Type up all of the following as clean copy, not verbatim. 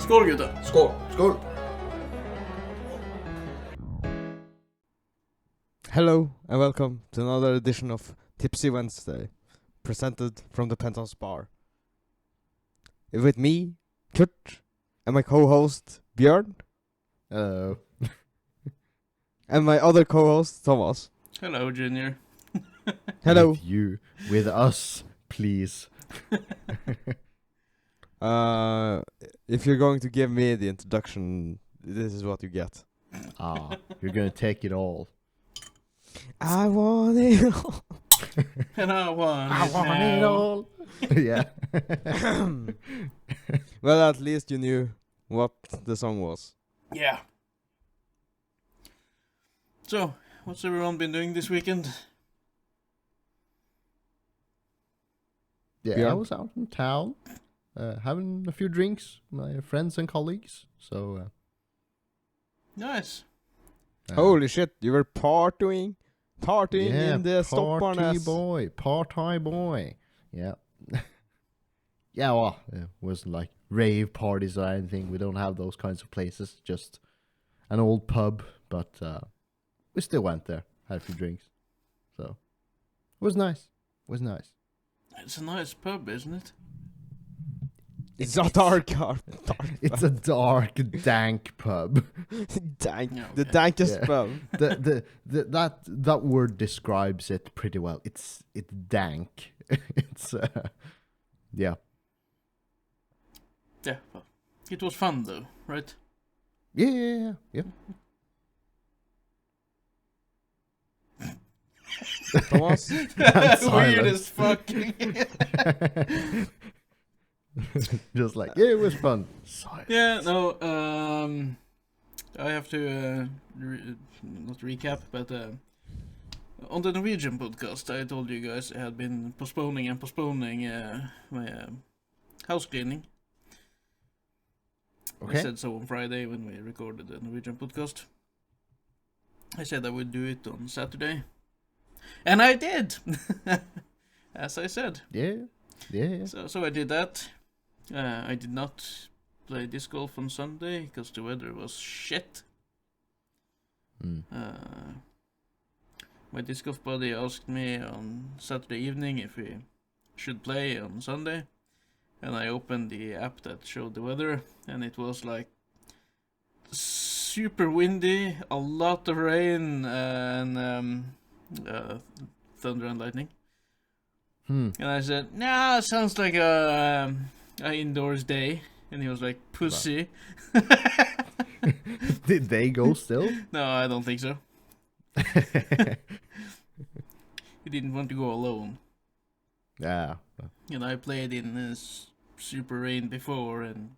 Skål gutta! Skål! Skål! Hello and welcome to another edition of Tipsy Wednesday, presented from the Penthouse Bar. With me, Kurt, and my co-host, Björn. Hello. And my other co-host, Thomas. Hello, Junior. Hello. With us, please. If you're going to give me the introduction, this is what you get. You're gonna take it all. I want it all. And I want it all. Yeah. Well, at least you knew what the song was. Yeah. So, what's everyone been doing this weekend? Yeah, Björn? I was out in town, having a few drinks with my friends and colleagues. So, Nice. Holy shit, you were partying in the Stockholm. Party boy. Yeah. Yeah, well, it wasn't like rave parties or anything. We don't have those kinds of places. Just an old pub, but we still went there, had a few drinks. So, it was nice. It's a nice pub, isn't it? It's a dark. It's a dark, dank pub. Dank. Yeah, The okay. dankest Yeah. pub. That word describes it pretty well. It's dank. It's yeah. Yeah, well, it was fun though, right? Yeah. Thomas? Weird as fuck. Just like, yeah, it was fun. Silence. Yeah, no, I have to, not recap, but on the Norwegian podcast, I told you guys I had been postponing my house cleaning. Okay. I said so on Friday when we recorded the Norwegian podcast. I said I would do it on Saturday. And I did! As I said. Yeah. So I did that. I did not play disc golf on Sunday because the weather was shit. Mm. My disc golf buddy asked me on Saturday evening if we should play on Sunday. And I opened the app that showed the weather, and it was like super windy, a lot of rain, and thunder and lightning. And I said, "Nah, sounds like a indoors day." And he was like, "Pussy." Did they go still? No, I don't think so. He didn't want to go alone. Yeah. And I played in super rain before, and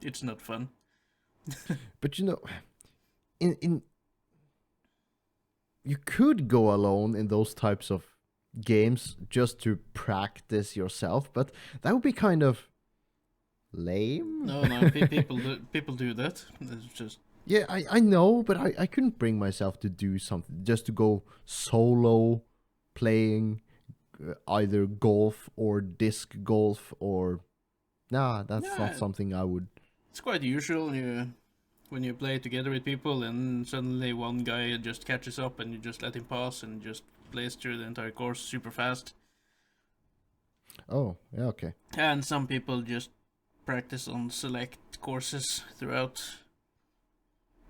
it's not fun. But you know, in you could go alone in those types of games just to practice yourself, but that would be kind of lame. No, people do that. It's just Yeah, I know, but I couldn't bring myself to do something, just to go solo playing either golf or disc golf or... Nah, that's Yeah. not something I would... it's quite usual when you play together with people, and suddenly one guy just catches up, and you just let him pass and just plays through the entire course super fast. Oh, yeah, okay. And some people just practice on select courses throughout.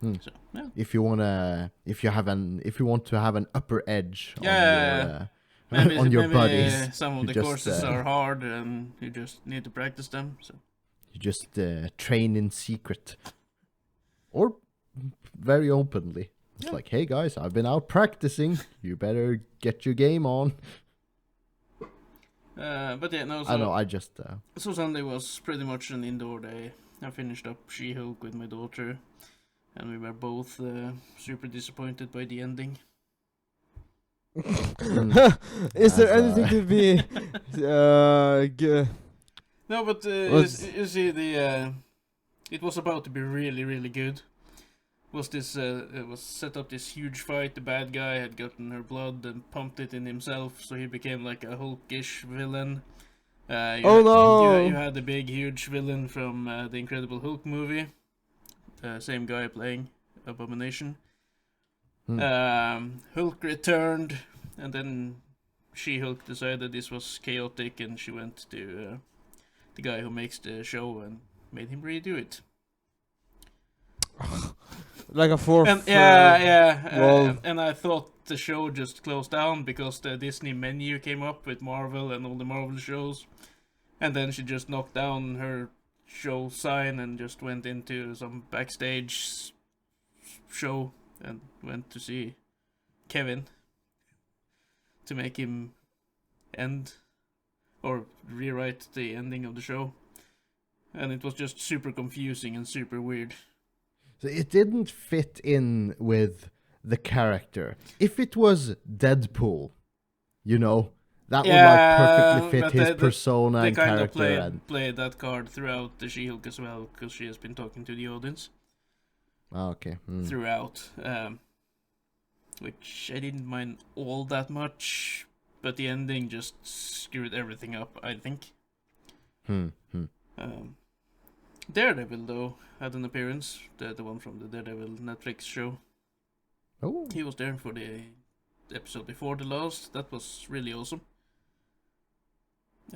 So yeah. If you want to have an upper edge Yeah. on your buddies, some of you the just, courses are hard, and you just need to practice them. So you just train in secret. Or very openly. It's Yeah. like, hey guys, I've been out practicing. You better get your game on. but yeah, no. I know, I just... So Sunday was pretty much an indoor day. I finished up She-Hulk with my daughter, and we were both super disappointed by the ending. Is there anything to be No, but you see, it was about to be really, really good. It was set up this huge fight. The bad guy had gotten her blood and pumped it in himself, so he became like a Hulkish villain. Oh no! You had the big, huge villain from the Incredible Hulk movie. Same guy playing Abomination. Hulk returned, and then She-Hulk decided this was chaotic, and she went to the guy who makes the show and made him redo it. Like a fourth. And well, and I thought the show just closed down because the Disney menu came up with Marvel and all the Marvel shows, and then she just knocked down her show sign and just went into some backstage show and went to see Kevin to make him end or rewrite the ending of the show, and it was just super confusing and super weird. So it didn't fit in with the character. If it was Deadpool, you know, that would like perfectly fit but his persona they and kind of character. played that card throughout the She-Hulk as well, because she has been talking to the audience Okay. throughout, which I didn't mind all that much, but the ending just screwed everything up, I think. Daredevil, though, had an appearance, the one from the Daredevil Netflix show. Oh. He was there for the episode before the last. That was really awesome.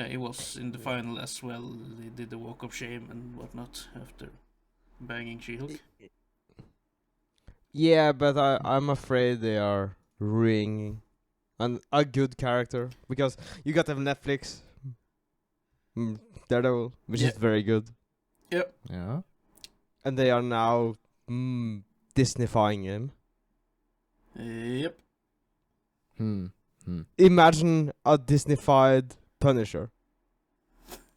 He was in the final as well. He did the walk of shame and whatnot after banging She-Hulk. yeah, but I'm afraid they are ruining a good character because you got the Netflix Daredevil, which is very good. Yep. Yeah. And they are now Disneyfying him. Yep. Imagine a Disneyfied Punisher.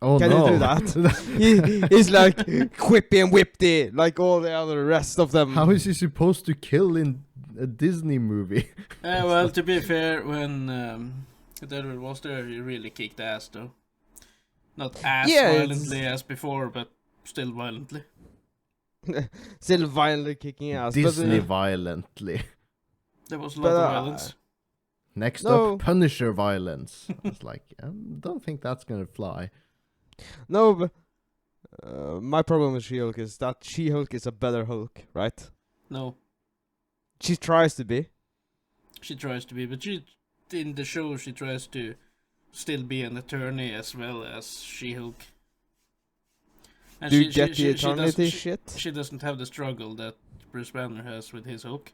Oh Can no. you do that? He's like quippy and whippy, like all the other rest of them. How is he supposed to kill in a Disney movie? Well, to be fair, when Daredevil was there, he really kicked ass, though. Not as violently as before, but still violently. Still violently kicking ass. Disney but, violently. There was a lot of violence. Next No. up, Punisher violence. I was like, I don't think that's gonna fly. No, but my problem with She-Hulk is that She-Hulk is a better Hulk, right? No, She tries to be. she tries to be, but in the show she tries to still be an attorney as well as She-Hulk. And Do you get the eternity shit? She doesn't have the struggle that Bruce Banner has with his Hulk.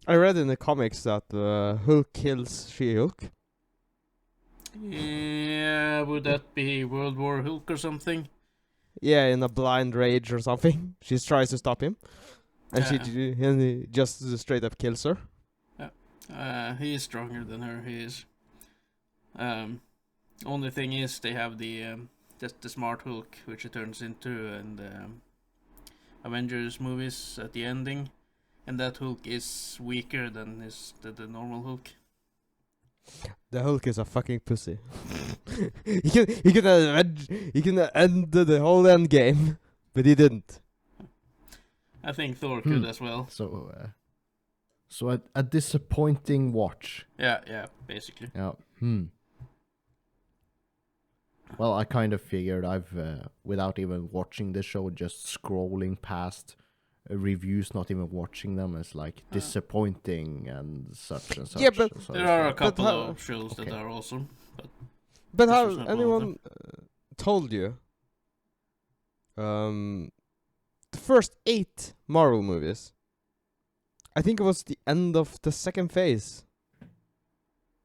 I read in the comics that Hulk kills She-Hulk. Yeah, would that be World War Hulk or something? Yeah, in a blind rage or something. She tries to stop him. And he just straight up kills her. He is stronger than her, he is. Only thing is, they have the Smart Hulk, which it turns into in the Avengers movies at the ending. And that Hulk is weaker than the normal Hulk. The Hulk is a fucking pussy. he can end the whole end game, but he didn't. I think Thor could as well. So a disappointing watch. Yeah, basically. Yeah. Well, I kind of figured I've, without even watching the show, just scrolling past reviews, not even watching them, is like disappointing and such and such. Yeah, but so There are a couple how- of shows that are awesome. But This how was not one of anyone told you? The first 8 Marvel movies. I think it was the end of the second phase.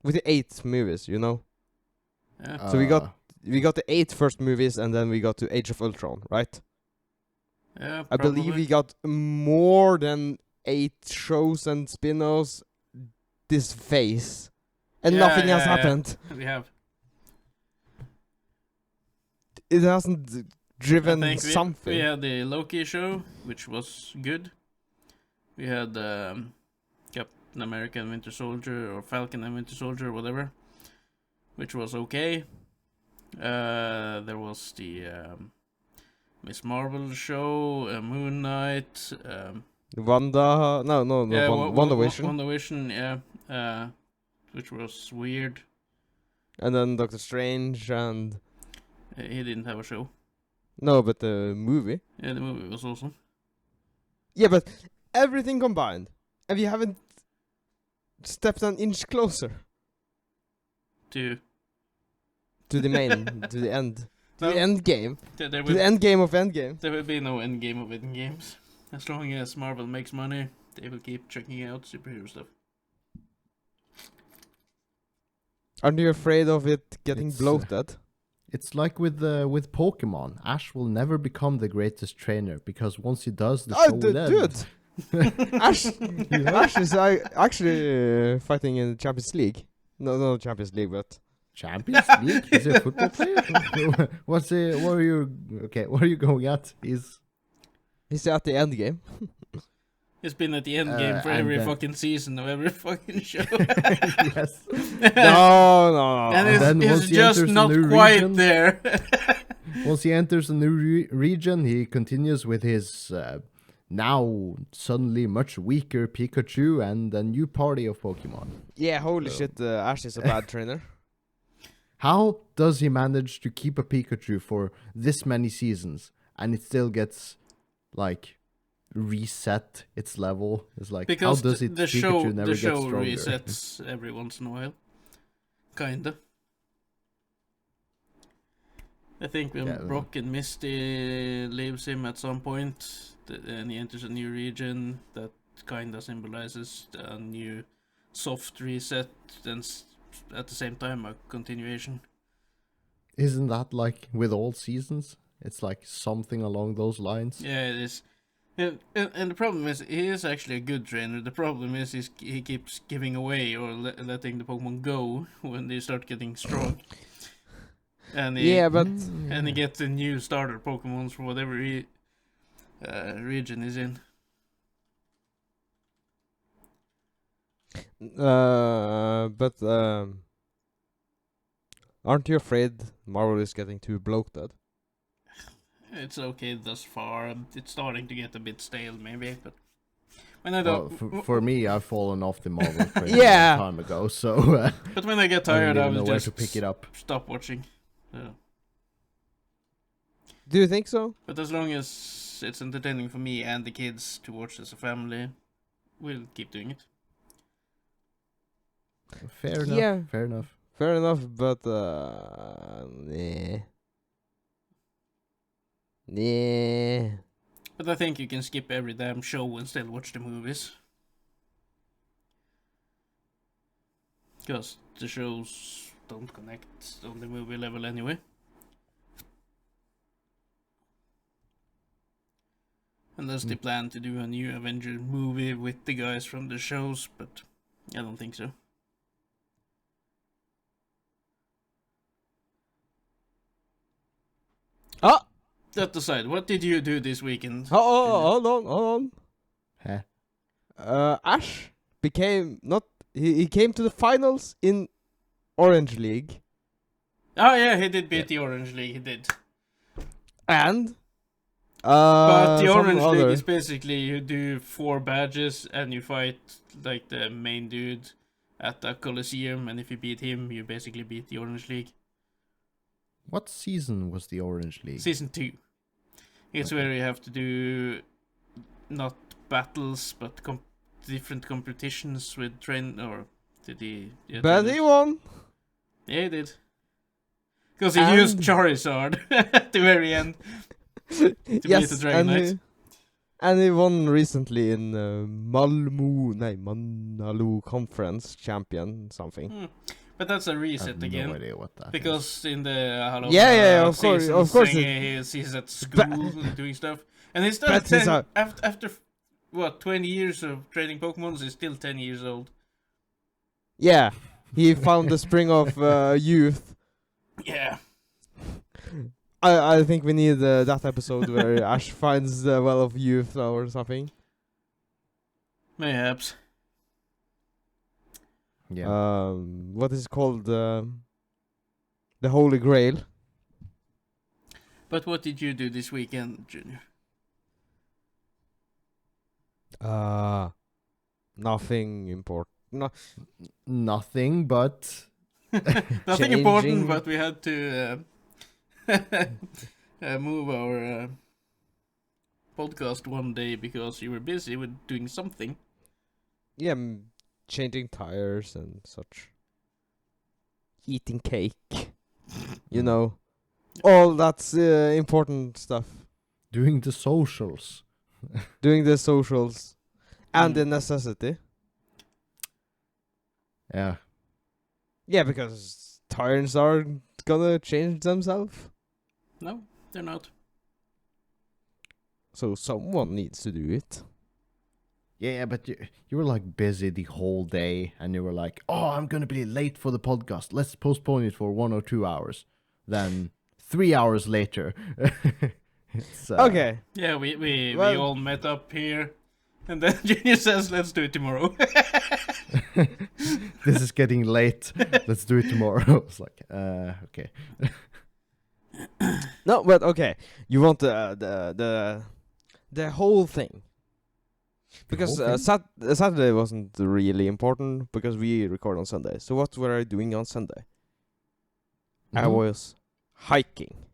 With the 8 movies, you know. Yeah. So we got the 8 first movies, and then we got to Age of Ultron, right? Yeah, I believe probably. we got more than 8 shows and spin-offs this phase, and Yeah, nothing has yeah. happened. We have. It hasn't driven I think something. we had the Loki show, which was good. We had Captain America and Winter Soldier, or Falcon and Winter Soldier, whatever, which was okay. There was the Miss Marvel show, Moon Knight. Wanda, WandaVision. WandaVision, yeah. Which was weird. and then Doctor Strange, and He didn't have a show. no, but the movie. Yeah, the movie was awesome. Yeah, but everything combined, and you haven't stepped an inch closer To to the main, to the end, to Well, the end game, there to will the end game of Endgame. there will be no end game of end games. As long as Marvel makes money, they will keep checking out superhero stuff. Aren't you afraid of it getting It's, bloated? It's like with Pokemon. Ash will never become the greatest trainer because once he does, the show will end. Dude! Ash is actually fighting in the Champions League. No, Champions League, but Champions League? He's a football player? What are you going at? he's at the end game. It's been at the end game for and every then- fucking season of every fucking show. Yes. No. And then it's once he just enters a not new quite region- there. Once he enters a new region, he continues with his now suddenly much weaker Pikachu and a new party of Pokemon. Yeah, holy So- shit, Ash is a bad trainer. How does he manage to keep a Pikachu for this many seasons and it still gets like reset its level? It's like Because how does it the Pikachu show never the get show stronger? resets every once in a while. Kinda. I think when Yeah. Brock and Misty leaves him at some point, and he enters a new region, that kinda symbolizes a new soft reset, and at the same time a continuation. Isn't that like with all seasons? It's like something along those lines. Yeah, it is. And the problem is, he is actually a good trainer. The problem is, he keeps giving away or letting the Pokemon go when they start getting strong. And he, Yeah, but and he gets the new starter Pokemons for whatever region he's in. but aren't you afraid Marvel is getting too bloated? It's okay thus far. It's starting to get a bit stale, maybe, but when I Well, don't, for me, I've fallen off the Marvel train Yeah. a long time ago, so but when I get I tired, don't I even know will where just to pick it up. stop watching. Do you think so? But as long as it's entertaining for me and the kids to watch as a family, we'll keep doing it. Fair enough. Yeah. Fair enough. Fair enough, but nah. Nah. But I think you can skip every damn show and still watch the movies. Because the shows don't connect on the movie level anyway. Unless they plan to do a new Avengers movie with the guys from the shows, but I don't think so. Ah! That aside, what did you do this weekend? Hold on. Huh. Ash became not. He came to the finals in Orange League, Oh yeah, he did beat the Orange League, he did. and But the some Orange League other- is basically you do 4 badges and you fight like the main dude at the Coliseum, and if you beat him, you basically beat the Orange League. What season was the Orange League? Season 2. It's where you have to do not battles, but different competitions with train or did he? Yeah, But he won. Yeah, he did. Because he And- used Charizard at the very end. beat the Dragon Knights. And he won recently in Manalu Conference Champion something. Hmm. But that's a I reset have again. no idea what that is. Because in the Halloween Yeah, of course, seasons, of course he's at school doing stuff, and he's still But he's 10, a- after what 20 years of training Pokemon. He's still 10 years old. Yeah, he found the spring of youth. Yeah, I think we need that episode where Ash finds the well of youth or something. mayhaps. Yeah. What is it called? The Holy Grail. But what did you do this weekend, Junior? Nothing important. No, Nothing, but Nothing important, Changing. but we had to move our podcast one day because you were busy with doing something. Yeah, changing tires and such. Eating cake. You know. All that's important stuff. Doing the socials. Doing the socials. And the necessity. Yeah. Yeah, because tires aren't gonna change themselves. No, they're not. So someone needs to do it. Yeah, but you were like busy the whole day, and you were like, "Oh, I'm gonna be late for the podcast. Let's postpone it for 1 or 2 hours." Then 3 hours later, it's, Okay. Yeah, we Well- all met up here, and then Junior says, "Let's do it tomorrow." this is getting late. Let's do it tomorrow. It's like, okay. No, but okay. You want the whole thing. Because whole thing? Saturday wasn't really important because we record on Sunday. So what were I doing on Sunday? I Mhm. was hiking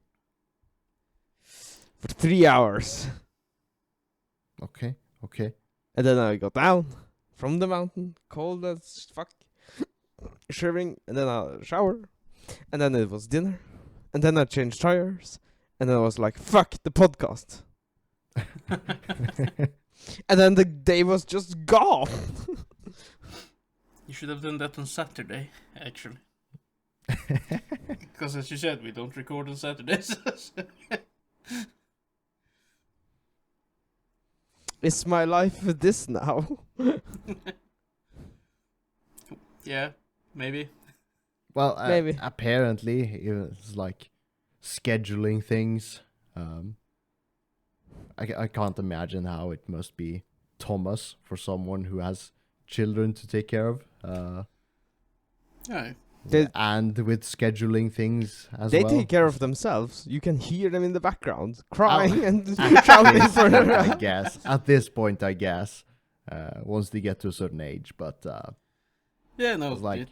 for 3 hours. Okay. And then I got down from the mountain, cold as fuck, shivering, and then I shower, and then it was dinner, and then I changed tires, and then I was like, fuck the podcast. And then the day was just gone. You should have done that on Saturday, actually. Because as you said, we don't record on Saturdays. Is my life this now? Yeah, maybe. Well, Maybe. apparently it's like scheduling things. I can't imagine how it must be Thomas for someone who has children to take care of. Yeah. And with scheduling things as They well. take care of themselves. You can hear them in the background, crying and At shouting this for point, their I guess. At this point, I guess. Once they get to a certain age, but Yeah, no, it's like,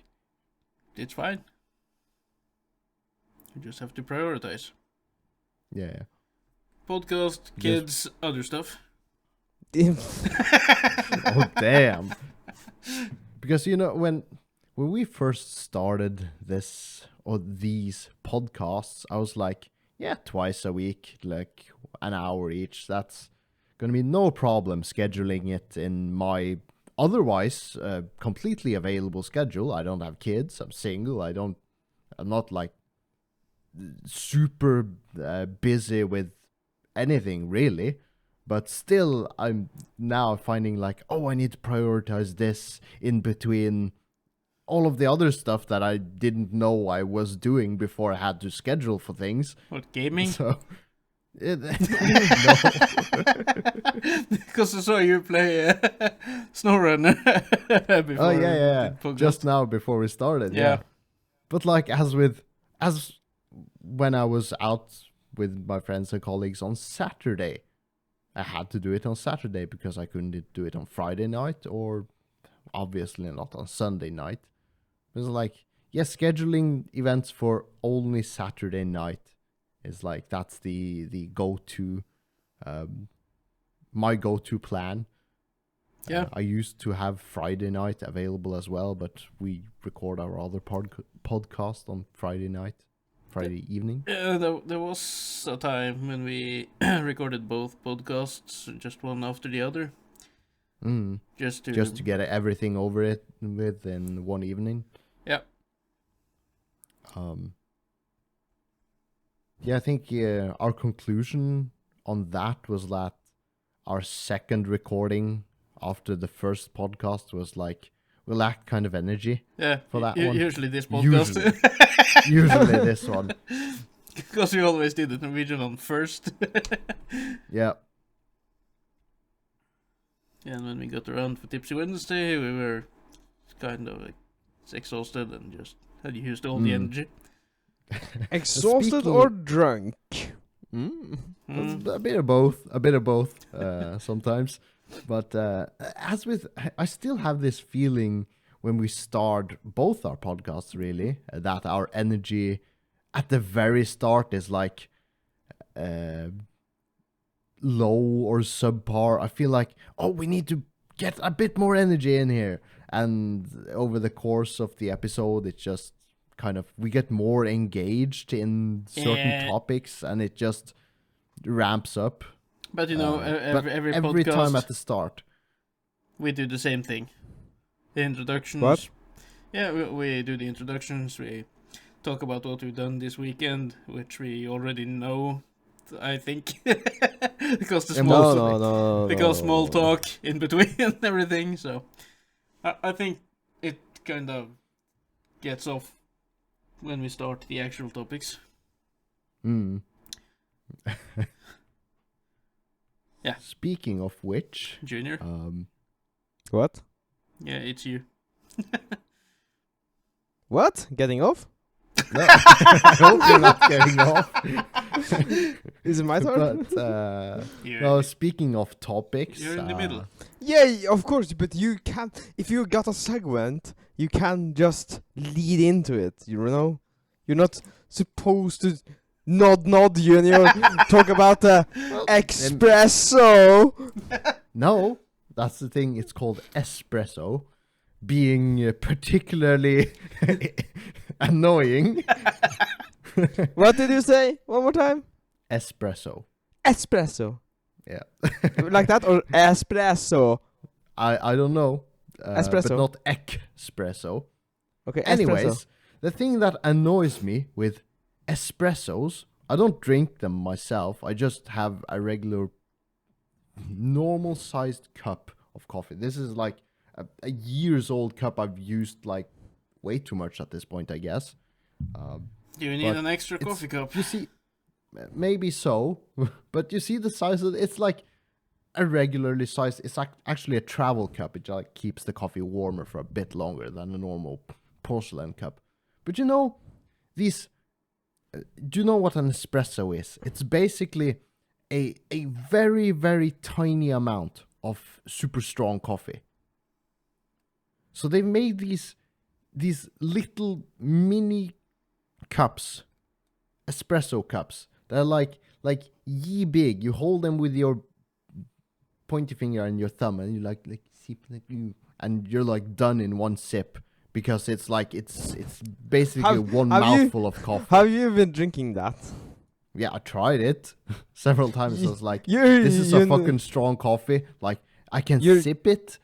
it's fine. You just have to prioritize. yeah. Podcast, kids, other stuff. Oh damn! Because when we first started this or these podcasts, I was like, yeah, twice a week, like an hour each. That's gonna be no problem scheduling it in my otherwise completely available schedule. I don't have kids. I'm single. I'm not like super busy with anything really. But still, I'm now finding like, oh, I need to prioritize this in between all of the other stuff that I didn't know I was doing before I had to schedule for things. What, gaming? So, no. Because I saw you play SnowRunner before. Oh yeah. the podcast. Just now before we started. Yeah. But like as when I was out with my friends and colleagues on Saturday, I had to do it on Saturday because I couldn't do it on Friday night or obviously not on Sunday night. It was like, yeah, scheduling events for only Saturday night is like, that's the go-to, my go-to plan. Yeah. I used to have Friday night available as well, but we record our other podcast on Friday evening. There was a time when we recorded both podcasts, just one after the other. Just to get everything over it with in one evening. Yeah. Yeah, I think our conclusion on that was that our second recording after the first podcast was like, we lacked kind of energy. Yeah, for that one. Usually this podcast. Usually this one. Because we always did the Norwegian on first. Yeah. And when we got around for Tipsy Wednesday, we were kind of like exhausted and just had used all the energy. Exhausted Speaking- or drunk? A bit of both. Sometimes. But I still have this feeling when we start both our podcasts, really, that our energy at the very start is like low or subpar. I feel like, oh, we need to get a bit more energy in here. And over the course of the episode, it's just kind of, we get more engaged in certain topics, and it just ramps up. But you know, every every podcast, time at the start, we do the same thing. The introductions. What? Yeah, we do the introductions. We talk about what we've done this weekend, which we already know, I think. Because the small talk in between and everything. So I think it kind of gets off when we start the actual topics. Yeah. Speaking of which, Junior. What? Yeah, it's you. What? Getting off? no, I hope you're not getting off. Is it my turn? But no, speaking of topics, You're in the middle. Yeah, of course, but you can't. If you got a segment, you can just lead into it. You know, you're not supposed to nod, Junior. Talk about the espresso. No, that's the thing. It's called espresso, being particularly annoying. What did you say? One more time. Espresso. Espresso. Yeah. Like that or espresso? I don't know. Espresso. But not espresso. Okay. Anyways, Espresso. the thing that annoys me with espressos, I don't drink them myself. I just have a regular, normal sized cup of coffee. This is like a years old cup I've used like way too much at this point, I guess. Do you need an extra coffee cup? You see, maybe so, but you see the size of it, it's like a regularly sized, it's actually a travel cup. It like keeps the coffee warmer for a bit longer than a normal porcelain cup. But you know, these, do you know what an espresso is? It's basically a very, very tiny amount of super strong coffee. So they've made these little mini cups, espresso cups. They're like ye big. You hold them with your pointy finger and your thumb, and you like sip like you, and you're like done in one sip, because it's like it's basically one mouthful of coffee. Have you been drinking that? Yeah, I tried it several times. I was like, You're- this is you a kn- fucking strong coffee. Like I can You're- sip it.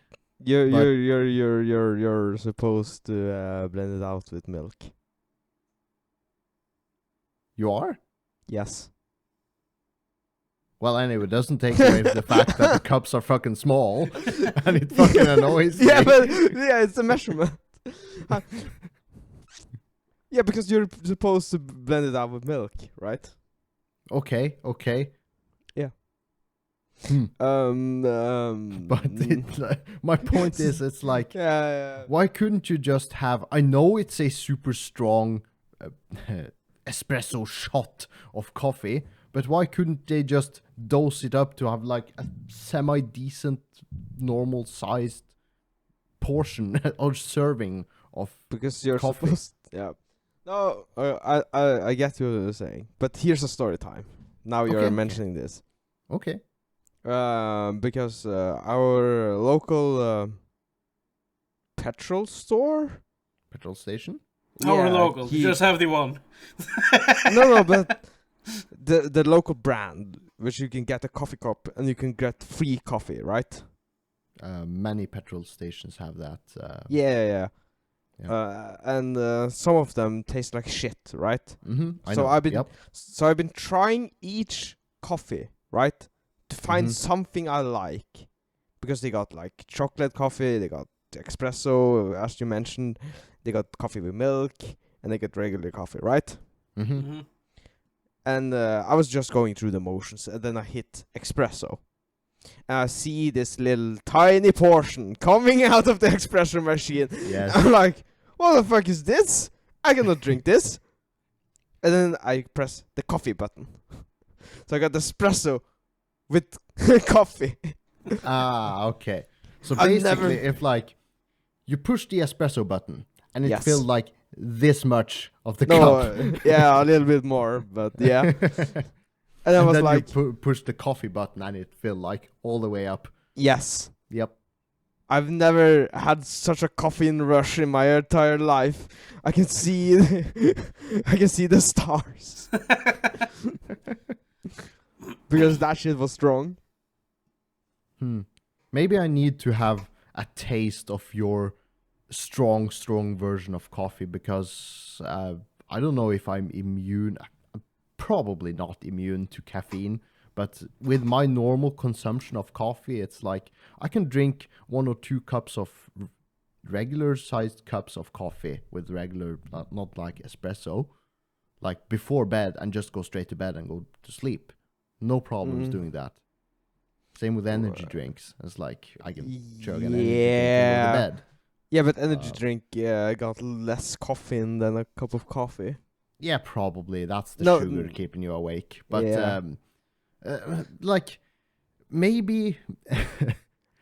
You're supposed to blend it out with milk. You are? Yes. Well, anyway, it doesn't take away the fact that the cups are fucking small, and it fucking annoys me. Yeah, but yeah, it's a measurement. Yeah, because you're supposed to blend it out with milk, right? Okay. Yeah. But my point is, it's like, yeah. why couldn't you just have? I know it's a super strong espresso shot of coffee, but why couldn't they just dose it up to have like a semi-decent, normal-sized portion or serving of? Because you're coffee. supposed. Yeah. No, I get what you're saying, but here's a story time. Now you're Okay. mentioning this. Okay. Because our local petrol store. Petrol station. Our Yeah, local. he- Just have the one. no, but the local brand, which you can get a coffee cup and you can get free coffee, right? Many petrol stations have that. Yeah. Yeah. And some of them taste like shit, right? Mm-hmm. So I've been- Yep. So I've been trying each coffee, right, to find Mhm. something I like, because they got like chocolate coffee, they got espresso, as you mentioned, they got coffee with milk, and they got regular coffee, right? Mm-hmm. Mhm. And I was just going through the motions, and then I hit espresso. And I see this little tiny portion coming out of the espresso machine. Yes. I'm like, what the fuck is this? I cannot drink this. And then I press the coffee button. So I got espresso with coffee. Okay. So I've basically, never- if like you push the espresso button, and it Yes. filled like this much of the No, cup. yeah, a little bit more, but yeah. And I And was then like, you push the coffee button, and it filled like all the way up. yes. Yep. I've never had such a caffeine rush in my entire life. I can see, I can see the stars because that shit was strong. Maybe I need to have a taste of your strong version of coffee, because I don't know if I'm immune. I'm probably not immune to caffeine, but with my normal consumption of coffee, it's like I can drink 1 or 2 cups of regular sized cups of coffee with regular, not like espresso, like before bed, and just go straight to bed and go to sleep. No problems doing that. Same with energy drinks. It's like I can chug an energy drink and go to bed. Yeah, but energy drink got less caffeine than a cup of coffee. Yeah, probably that's the No, sugar keeping you awake. But yeah. like maybe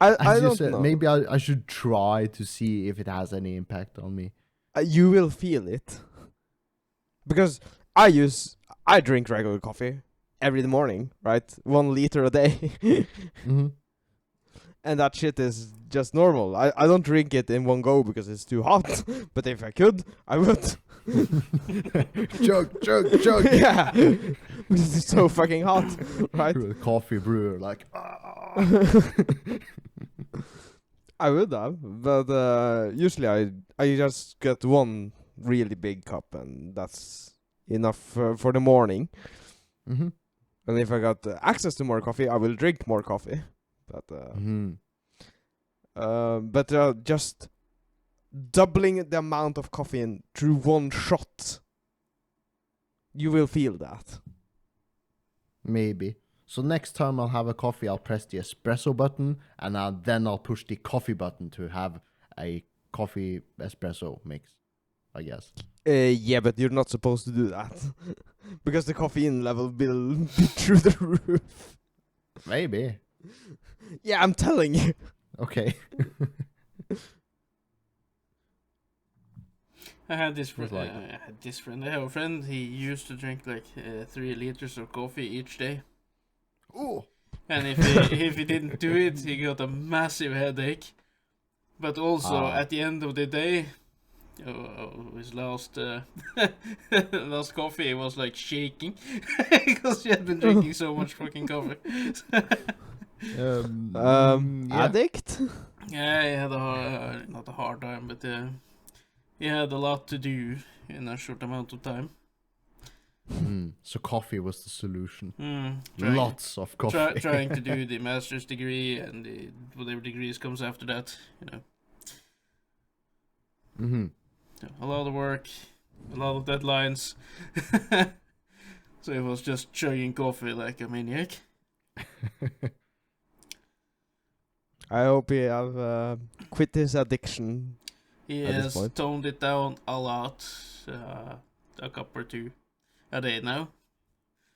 I as you don't said, know. maybe I should try to see if it has any impact on me. You will feel it because I drink regular coffee every morning, right? 1 liter a day. Mm-hmm. And that shit is just normal. I don't drink it in one go because it's too hot. But if I could, I would. chug. Yeah. Because it's so fucking hot, right? Coffee brewer, like. I would have, but usually I just get 1 really big cup, and that's enough for the morning. Mm-hmm. And if I got access to more coffee, I will drink more coffee. But just doubling the amount of caffeine through 1 shot, you will feel that. Maybe. So next time I'll have a coffee, I'll press the espresso button, and then I'll push the coffee button to have a coffee espresso mix, I guess. Yeah, but you're not supposed to do that. Because the caffeine level will be through the roof. Maybe. Yeah, I'm telling you. Okay. I had this friend. like- I have a friend. He used to drink like 3 liters of coffee each day. Ooh. And if he didn't do it, he got a massive headache. But also at the end of the day, his last last coffee was like shaking because he had been drinking so much fucking coffee. Yeah. Addict? Yeah, he had not a hard time, but he had a lot to do in a short amount of time. So coffee was the solution. Trying, Lots of coffee. trying to do the master's degree and whatever degrees comes after that, you know. Mm-hmm. A lot of work, a lot of deadlines. So he was just chugging coffee like a maniac. I hope he have quit his addiction. He At this has point. toned it down a lot, a cup or 2 a day now.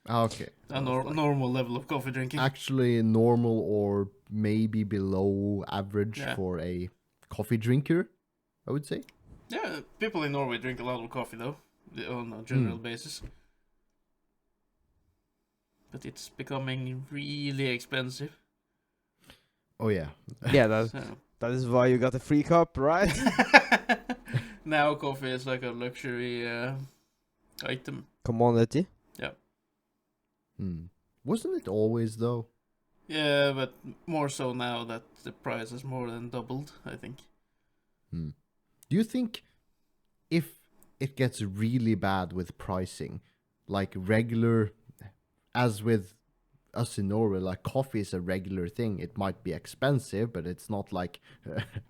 Okay. A normal level of coffee drinking. Actually normal or maybe below average for a coffee drinker, I would say. Yeah, people in Norway drink a lot of coffee though, on a general basis. But it's becoming really expensive. Oh yeah. Yeah, So. that is why you got a free cup, right? Now coffee is like a luxury item. Commodity. Wasn't it always though? Yeah, but more so now that the price has more than doubled, I think. Do you think if it gets really bad with pricing, like regular, as with us in Norway, like coffee is a regular thing. It might be expensive, but it's not like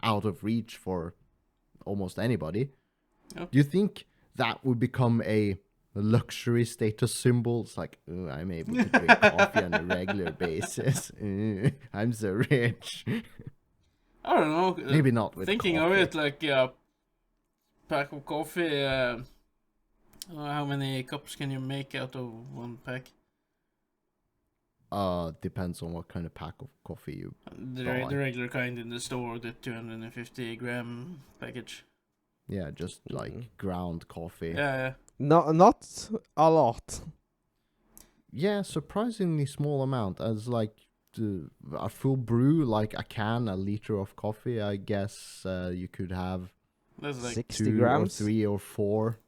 out of reach for almost anybody. Yeah. Do you think that would become a luxury status symbol? It's like, I'm able to drink coffee on a regular basis. I'm so rich. I don't know. Maybe not with thinking coffee. of it like a pack of coffee. How many cups can you make out of 1 pack? Depends on what kind of pack of coffee you The buy. regular kind in the store, the 250-gram package. Yeah, just like ground coffee. Yeah. Not a lot. Yeah, surprisingly small amount. As like a full brew, like a liter of coffee. I guess you could have That's like 60 2 grams? or 3 or 4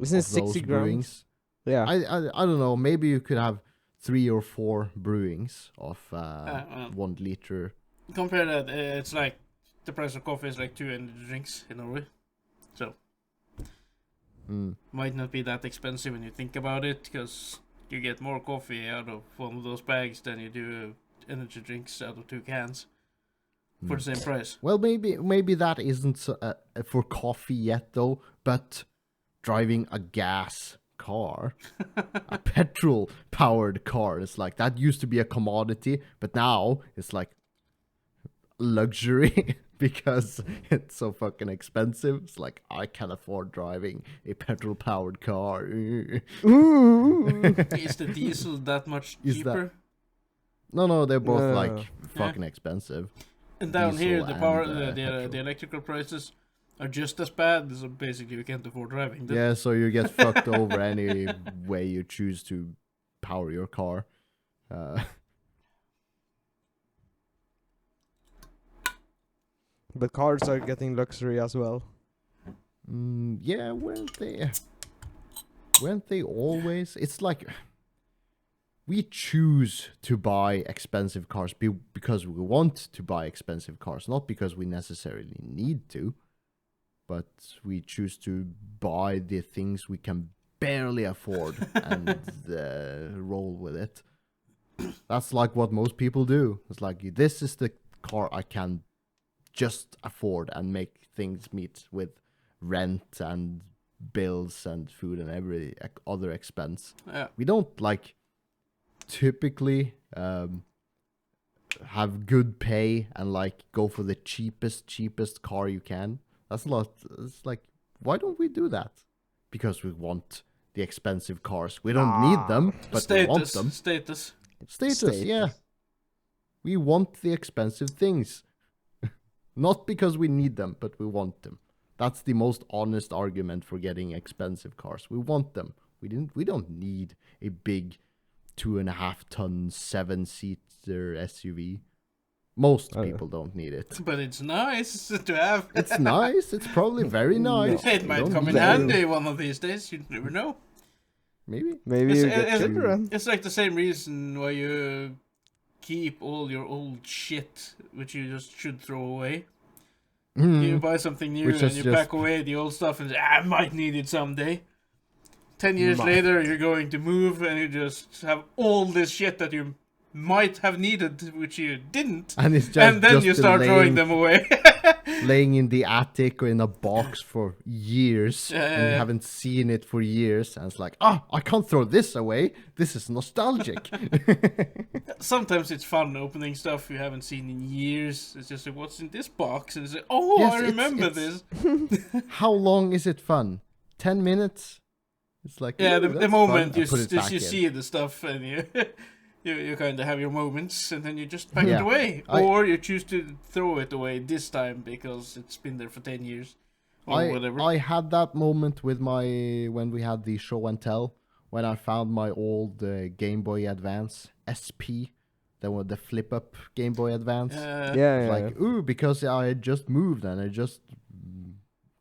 Isn't it of those 60 grams? brewings. Yeah. I don't know. Maybe you could have 3 or 4 brewings of well. 1 liter. compare that. It's like the price of coffee is like 2 energy drinks in Norway. So might not be that expensive when you think about it, because you get more coffee out of one of those bags than you do energy drinks out of 2 cans for the same price. Well, maybe that isn't for coffee yet though, but driving a gas car, a petrol powered car, it's like that used to be a commodity, but now it's like luxury because it's so fucking expensive. It's like I can afford driving a petrol powered car. Ooh. Is the diesel that much Is cheaper? No, they're both No. like fucking expensive. And down Diesel here, the power, and, petrol. the electrical prices are just as bad. So basically, we can't afford driving. Them. Yeah, so you get fucked over any way you choose to power your car. But cars are getting luxury as well. Yeah, weren't they? Weren't they always? It's like we choose to buy expensive cars because we want to buy expensive cars, not because we necessarily need to, but we choose to buy the things we can barely afford and roll with it. That's like what most people do. It's like, this is the car I can just afford and make things meet with rent and bills and food and every other expense. Yeah. We don't like typically have good pay and like go for the cheapest car you can. That's not. It's like, why don't we do that? Because we want the expensive cars. We don't need them, but we want them. Status. Status, yeah. We want the expensive things. Not because we need them, but we want them. That's the most honest argument for getting expensive cars. We want them. We don't need a big 2.5 ton 7-seater SUV. Most people don't need it. But it's nice to have. It's nice. It's probably very nice. It We might don't come in need it. handy one of these days. You never know. Maybe. Maybe you get children. It's like the same reason why you keep all your old shit, which you just should throw away. You buy something new Which and is you just- pack away the old stuff and say, I might need it someday. 10 years Might. later, you're going to move and you just have all this shit that you might have needed, which you didn't. And it's just And then just you start throwing them away. laying in the attic or in a box for years, and you Yeah. haven't seen it for years, and it's like, I can't throw this away. This is nostalgic. Sometimes it's fun opening stuff you haven't seen in years. It's just like, what's in this box? And it's like, oh, Yes, I it's- remember it's- this. How long is it fun? 10 minutes? It's like, Yeah, "Ooh, the that's moment fun." you I put it back you in. see the stuff and you you kind of have your moments and then you just pack it Yeah. away, I- or you choose to throw it away this time because it's been there for 10 years or whatever. I had that moment with when we had the show and tell, when I found my old Game Boy Advance SP, the flip up Game Boy Advance. Yeah. Like, ooh, because I had just moved and I just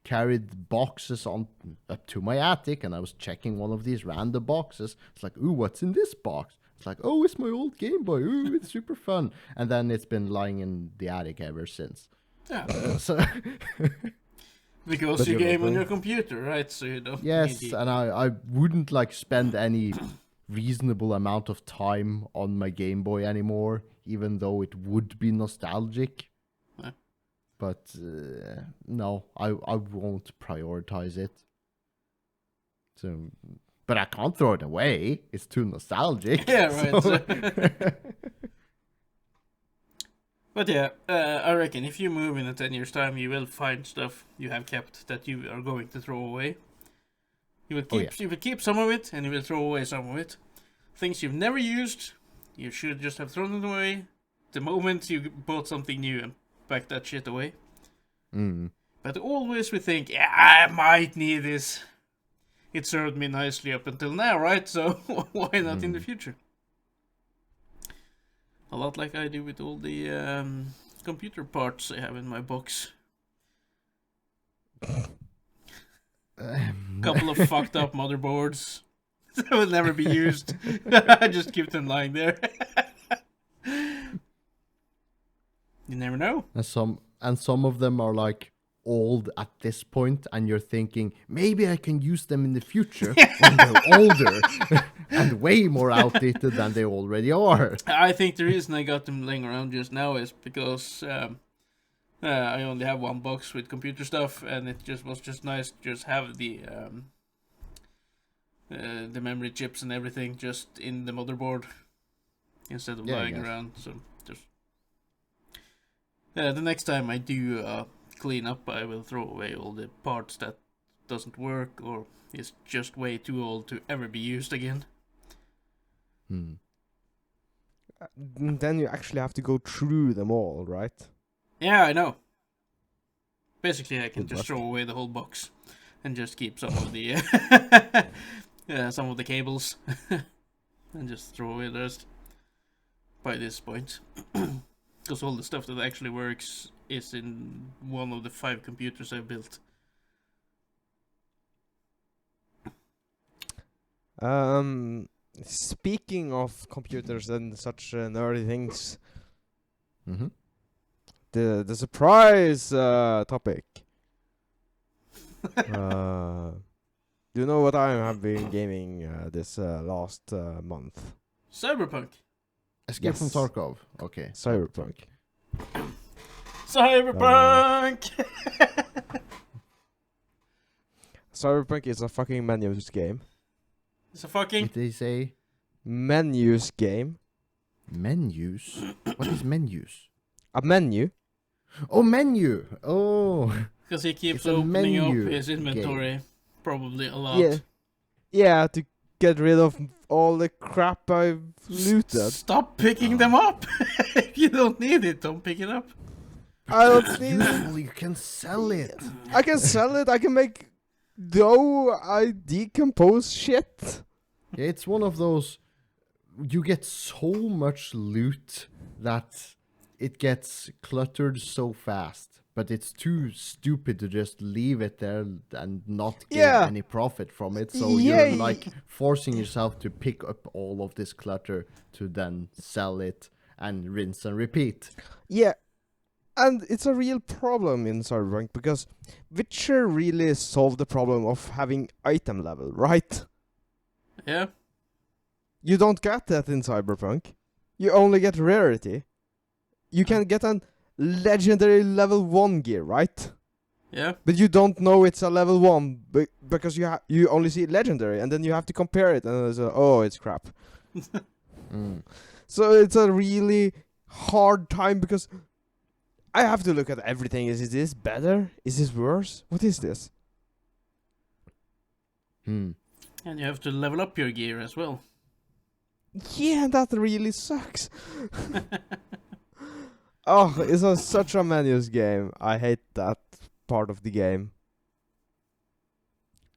carried boxes on up to my attic, and I was checking one of these random boxes. It's like, ooh, what's in this box? It's like, oh, it's my old Game Boy. Ooh, it's super fun. And then it's been lying in the attic ever since. Yeah, So because But you you're game on open. your computer, right? So you don't yes, need the- and I wouldn't like spend any reasonable amount of time on my Game Boy anymore, even though it would be nostalgic. Yeah. But no, I won't prioritize it. So, but I can't throw it away. It's too nostalgic. Yeah, right. so- But yeah, I reckon if you move in 10 years' time, you will find stuff you have kept that you are going to throw away. You will keep Oh, yeah. you will keep some of it, and you will throw away some of it. Things you've never used, You should just have thrown it away the moment you bought something new and packed that shit away. But always we think, yeah, I might need this. It served me nicely up until now, right? So why not in the future? A lot like I do with all the computer parts I have in my box. Couple of fucked up motherboards that will never be used. I just keep them lying there. You never know. And some of them are like old at this point, and you're thinking maybe I can use them in the future when they're older and way more outdated than they already are. I think the reason I got them laying around just now is because I only have one box with computer stuff, and it was just nice to just have the memory chips and everything just in the motherboard instead of lying around. So just the next time I do clean up, I will throw away all the parts that doesn't work or is just way too old to ever be used again. Then you actually have to go through them all, right? Yeah, I know. Basically, I can Good just luck. throw away the whole box and just keep some of the some of the cables and just throw away the rest by this point. Because all the stuff that actually works is in one of the 5 computers I built. Speaking of computers and such nerdy things, the surprise topic. Do you know what I have been gaming this last month? Cyberpunk. Escape from Yes. Tarkov. Okay. Cyberpunk. Cyberpunk! Cyberpunk is a fucking menus game. It's a fucking... Did they say Menus game. menus? What is menus? A menu. Oh, menu! Oh! Because he keeps It's a opening up menu his inventory. Probably a lot. Yeah. Yeah, to get rid of all the crap I've looted. Stop picking them up! If you don't need it, don't pick it up. I don't need it. Useful, you can sell it! I can sell it. I can make dough. I decompose shit. Yeah, it's one of those... You get so much loot that it gets cluttered so fast. But it's too stupid to just leave it there and not get Yeah. any profit from it. So Yeah, you're like forcing yourself to pick up all of this clutter to then sell it and rinse and repeat. Yeah. And it's a real problem in Cyberpunk because Witcher really solved the problem of having item level, right? Yeah? You don't get that in Cyberpunk. You only get rarity. You can get an legendary level 1 gear, right? Yeah? But you don't know it's a level 1 because you only see legendary and then you have to compare it and it's oh, it's crap. So it's a really hard time because I have to look at everything. Is this better? Is this worse? What is this? And you have to level up your gear as well. Yeah, that really sucks. Oh, it's such a menus game. I hate that part of the game.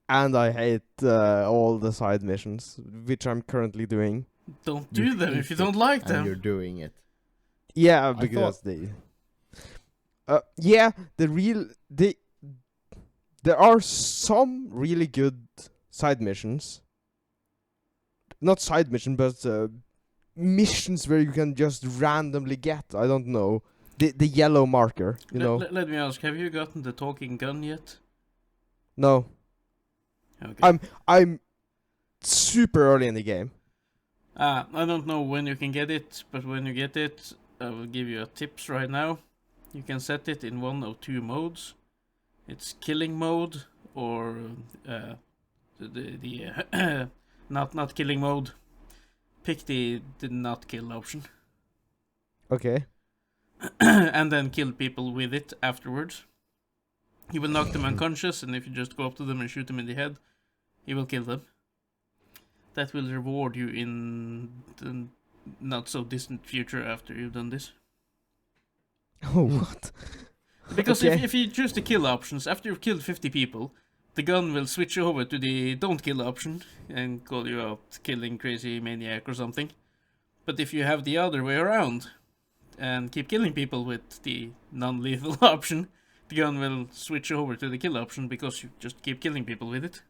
And I hate all the side missions, which I'm currently doing. Don't You do them hate if you don't like And you're them. doing it. Yeah, because there are some really good side missions. Not side mission, but missions where you can just randomly get. I don't know the yellow marker. You know? Let me ask, have you gotten the talking gun yet? No, Okay. I'm super early in the game. I don't know when you can get it, but when you get it, I will give you a tips right now. You can set it in one of 2 modes. It's killing mode or the not killing mode. Pick the not kill option. Okay. And then kill people with it afterwards. You will knock them unconscious, and if you just go up to them and shoot them in the head, you will kill them. That will reward you in not so distant future after you've done this. Oh, what? Because Okay. if you choose the kill options, after you've killed 50 people, the gun will switch over to the don't kill option and call you out killing crazy maniac or something. But if you have the other way around and keep killing people with the non-lethal option, the gun will switch over to the kill option because you just keep killing people with it.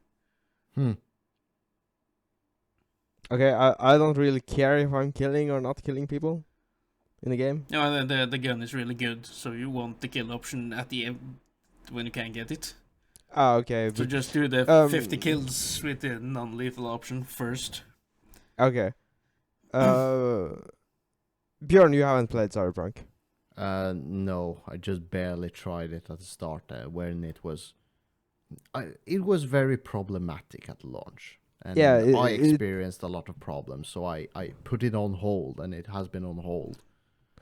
Okay, I don't really care if I'm killing or not killing people in the game. No, the gun is really good, so you want the kill option at the end when you can get it. Ah, okay. So But, just do the 50 kills with the non-lethal option first. okay. Björn, you haven't played Cyberpunk. No, I just barely tried it at the start when it was very problematic at launch. And Yeah, I it- experienced a lot of problems, so I put it on hold, and it has been on hold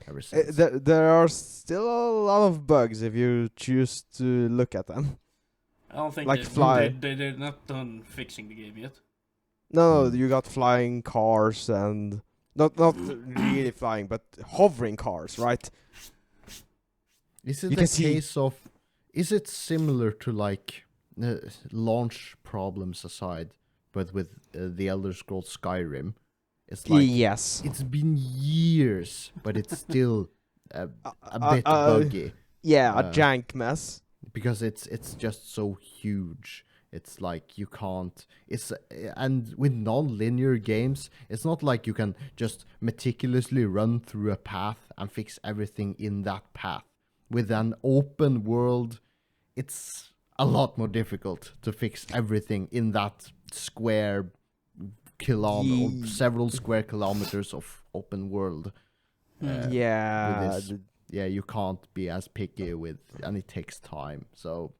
ever since. There are still a lot of bugs if you choose to look at them. I don't think Like fly. they're not done fixing the game yet. No, you got flying cars and not really flying, but hovering cars, right? Is it You a can see- case of? Is it similar to like launch problems aside, but with the Elder Scrolls Skyrim? It's like Yes. it's been years, but it's still a bit uh, buggy Yeah, a Uh, jank mess. because it's just so huge. It's like you can't. And with non-linear games, it's not like you can just meticulously run through a path and fix everything in that path. With an open world, it's a lot more difficult to fix everything in that square Ye- several square kilometers of open world. Yeah. with this. Yeah, you can't be as picky with, and it takes time. So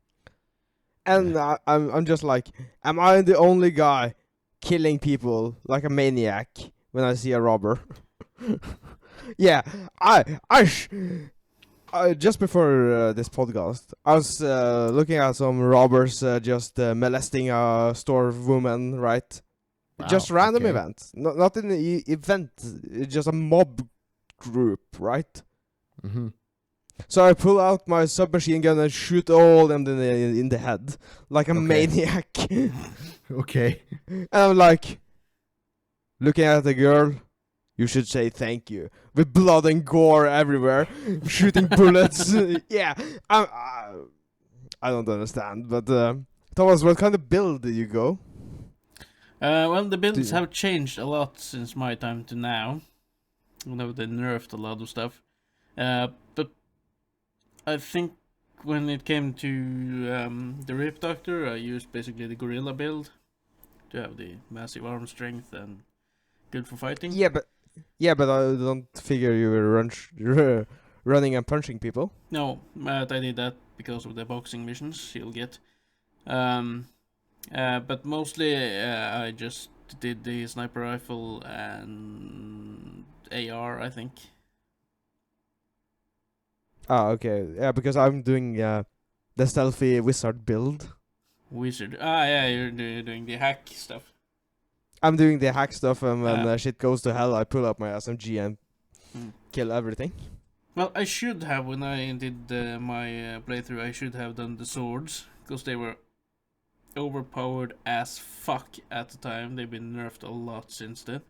And I'm just like, am I the only guy killing people like a maniac when I see a robber? Yeah, I just before this podcast, I was looking at some robbers just molesting a store woman, right? Just wow, random okay. event, not in the event, just a mob group, right? Mm-hmm. So I pull out my submachine gun and shoot all them in the head like a Okay. maniac. Okay. And I'm like, looking at the girl, you should say thank you. With blood and gore everywhere, shooting bullets. Yeah, I don't understand. But Thomas, what kind of build did you go? Well, the builds Do- have changed a lot since my time to now. You know, they nerfed a lot of stuff. But I think when it came to the Rip Doctor, I used basically the gorilla build to have the massive arm strength and good for fighting. Yeah, but I don't figure you were running and punching people. No, but I did that because of the boxing missions you'll get. But mostly I just did the sniper rifle and AR, I think. Ah, okay. Yeah, because I'm doing the stealthy wizard build. Wizard. Ah, yeah, you're doing the hack stuff. I'm doing the hack stuff, and when Ah. shit goes to hell, I pull up my SMG and Hmm. kill everything. Well, I should have, when I did my playthrough, I should have done the swords, because they were overpowered as fuck at the time. They've been nerfed a lot since then.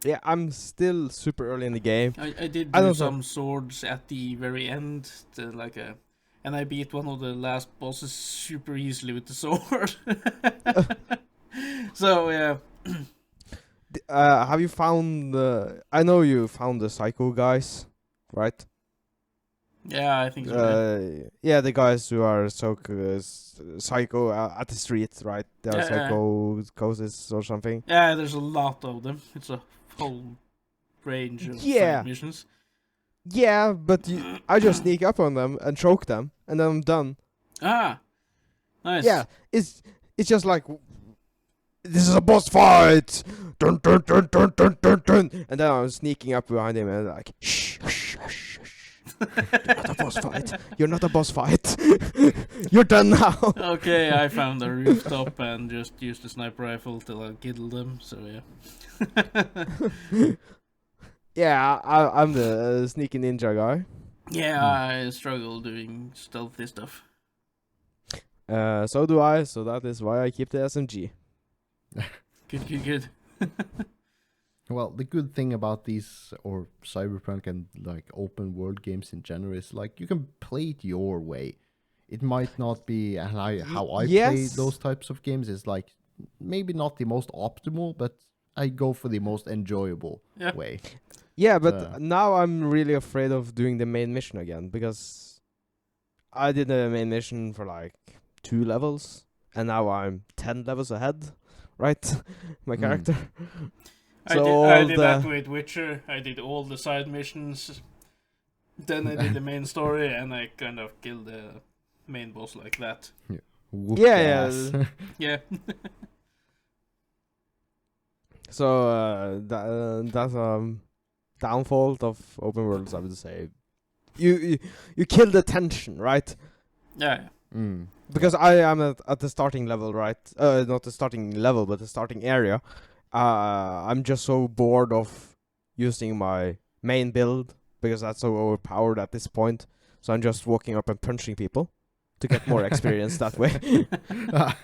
Yeah, I'm still super early in the game. I did I do don't some swords at the very end, and I beat one of the last bosses super easily with the sword. So, yeah. Have you found? I know you found the psycho guys, right? Yeah, I think so. Yeah, the guys who are so psycho at the street, right? They are Yeah. psychoses or something. Yeah, there's a lot of them. It's a whole range of Yeah. side missions. Yeah, but I just sneak up on them and choke them, and then I'm done. Ah, nice. Yeah, it's just like, this is a boss fight, dun, dun, dun, dun, dun, dun, dun. And then I'm sneaking up behind him and like, shh, shh, shh, shh. You're not a boss fight. You're not a boss fight. You're done now. Okay, I found a rooftop and just used the sniper rifle till I killed them. So yeah. Yeah, I'm the sneaky ninja guy. Yeah, I struggle doing stealthy stuff. So do I. So that is why I keep the SMG. Good. Well, the good thing about these or Cyberpunk and like open world games in general is like you can play it your way. It might not be how I play those types of games is like maybe not the most optimal, but I go for the most enjoyable way. Yeah, but now I'm really afraid of doing the main mission again because I did the main mission for like 2 levels and now I'm 10 levels ahead, right? My character. I did that with Witcher. I did all the side missions. Then I did the main story, and I kind of killed the main boss like that. Yeah. Yeah. So that's downfall of open worlds, I would say. You kill the tension, right? Yeah. Because I am at the starting level, right? Not the starting level, but the starting area. I'm just so bored of using my main build because that's so overpowered at this point. So I'm just walking up and punching people to get more experience that way.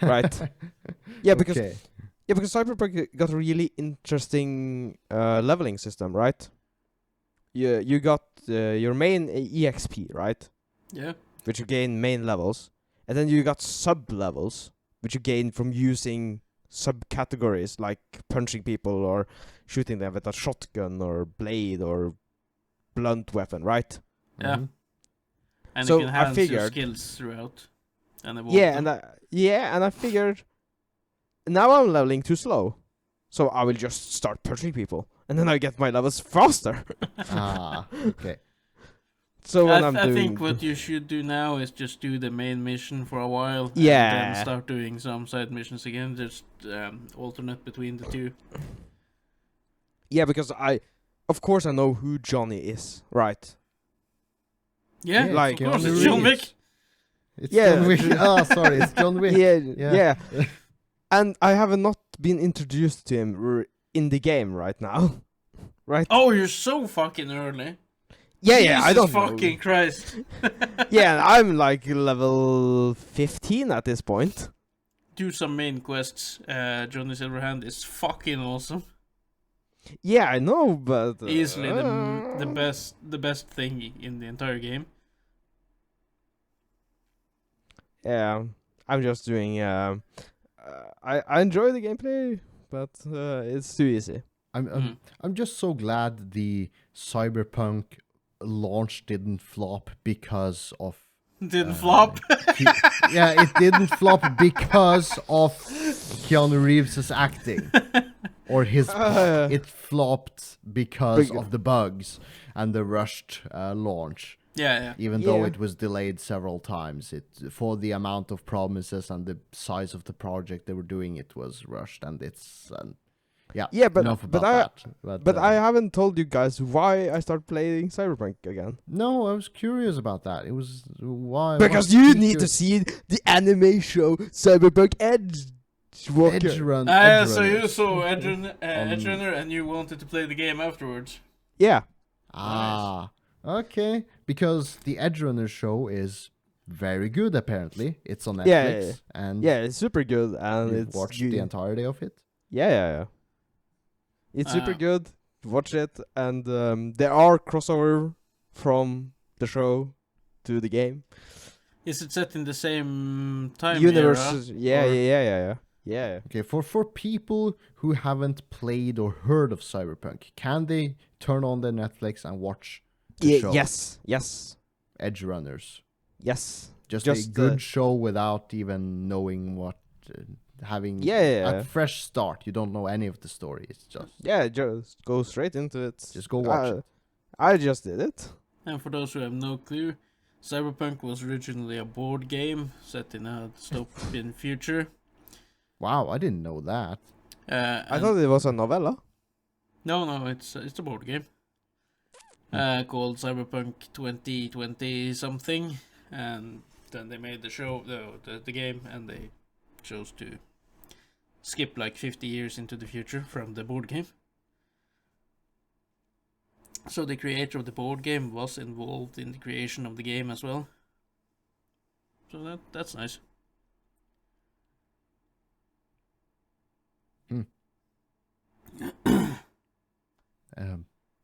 Right? Yeah, because Cyberpunk got a really interesting leveling system, right? You got your main EXP, right? Yeah. Which you gain main levels, and then you got sub levels, which you gain from using subcategories like punching people or shooting them with a shotgun or blade or blunt weapon, right? Yeah. Mm-hmm. And So you can enhance I your figured, skills throughout. And and I figured now I'm leveling too slow, so I will just start punching people, and then I get my levels faster. Okay. So when I think what you should do now is just do the main mission for a while. Yeah. And then start doing some side missions again. Just alternate between the two. Yeah, because of course I know who Johnny is, right? Yeah, like of course, Keanu it's John Reeves. Wick. It's Yeah. John Wick. Sorry, it's John Wick. Yeah. And I have not been introduced to him in the game right now. Right? Oh, you're so fucking early. Yeah, I don't Jesus fucking Christ. Yeah, I'm like level 15 at this point. Do some main quests. Johnny Silverhand is fucking awesome. Yeah, I know, but Easily the best thing in the entire game. Yeah, I'm just doing. I enjoy the gameplay, but it's too easy. I'm just so glad the Cyberpunk launch didn't flop because of Didn't flop. yeah, it didn't flop because of Keanu Reeves' acting or his part. It flopped because of the bugs and the rushed launch. Yeah. Even though it was delayed several times, for the amount of promises and the size of the project they were doing, it was rushed, and it's but enough about that. But I haven't told you guys why I started playing Cyberpunk again. No, I was curious about that. It was why Because you need to see the anime show Cyberpunk Edge Walker. So you saw Edge Runner and you wanted to play the game afterwards. Yeah. Okay. Because the Edge Runner show is very good. Apparently, it's on Netflix, and it's super good, and you've watched the entirety of it. Yeah. It's super good. Watch it, and there are crossover from the show to the game. Is it set in the same time universe? Era? Yeah. Okay, for people who haven't played or heard of Cyberpunk, can they turn on their Netflix and watch the show? Yes. Edge Runners. Yes. Just a good show without even knowing what having a fresh start. You don't know any of the story. It's just go straight into it. Just go watch it. I just did it. And for those who have no clue, Cyberpunk was originally a board game set in a dystopian future. Wow, I didn't know that. I thought it was a novella. No, it's a board game. called Cyberpunk 2020 something, and then they made the show, the game, and they chose to skip like 50 years into the future from the board game. So the creator of the board game was involved in the creation of the game as well. So that's nice.